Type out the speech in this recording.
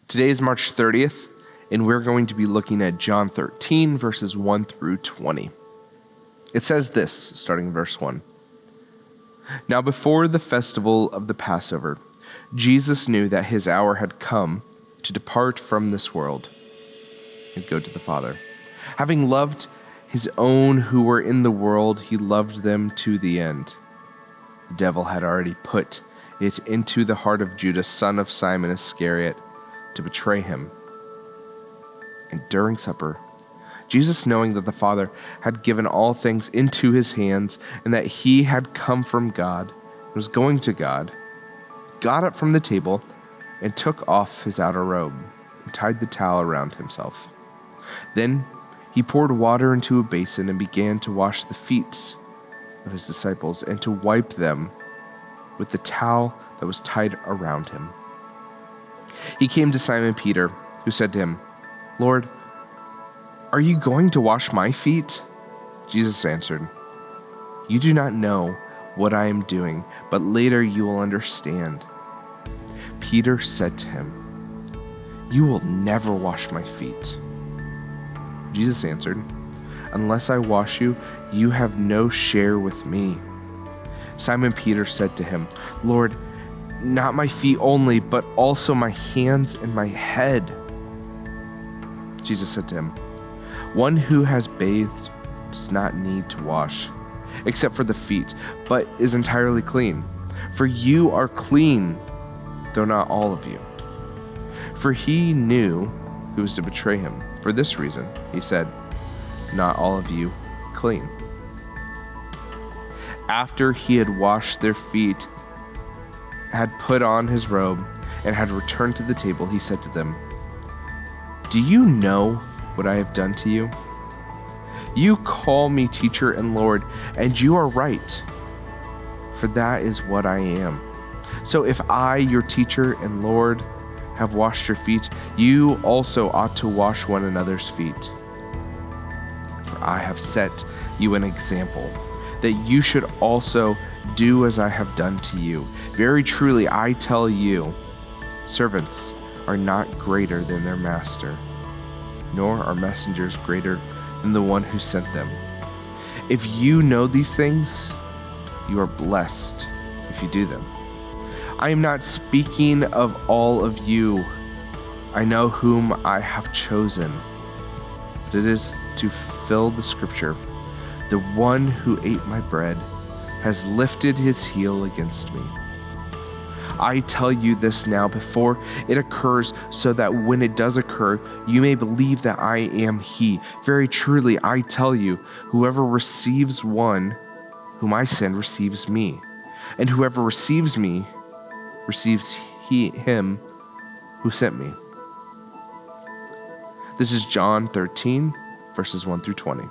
Today is March 30th, and we're going to be looking at John 13, verses 1 through 20. It says this, starting in verse 1. Now before the festival of the Passover, Jesus knew that his hour had come to depart from this world and go to the Father. Having loved his own who were in the world, he loved them to the end. The devil had already put it into the heart of Judas, son of Simon Iscariot, to betray him. And during supper, Jesus, knowing that the Father had given all things into his hands and that he had come from God and was going to God, got up from the table and took off his outer robe and tied the towel around himself. Then he poured water into a basin and began to wash the feet of his disciples and to wipe them with the towel that was tied around him. He came to Simon Peter, who said to him, "Lord, are you going to wash my feet?" Jesus answered, "You do not know what I am doing, but later you will understand." Peter said to him, "You will never wash my feet." Jesus answered, "Unless I wash you, you have no share with me." Simon Peter said to him, "Lord, not my feet only, but also my hands and my head." Jesus said to him, "One who has bathed does not need to wash, except for the feet, but is entirely clean. For you are clean, though not all of you." For he knew who was to betray him. For this reason, he said, "Not all of you clean." After he had washed their feet, had put on his robe, and had returned to the table, he said to them, "Do you know what I have done to you? You call me teacher and Lord, and you are right, for that is what I am. So if I, your teacher and Lord, have washed your feet, you also ought to wash one another's feet. For I have set you an example, that you should also do as I have done to you. Very truly, I tell you, servants are not greater than their master, nor are messengers greater than the one who sent them. If you know these things, you are blessed if you do them. I am not speaking of all of you. I know whom I have chosen, but it is to fulfill the scripture. The one who ate my bread has lifted his heel against me. I tell you this now before it occurs, so that when it does occur, you may believe that I am he. Very truly, I tell you, whoever receives one whom I send receives me, and whoever receives me receives him who sent me." This is John 13, verses 1 through 20.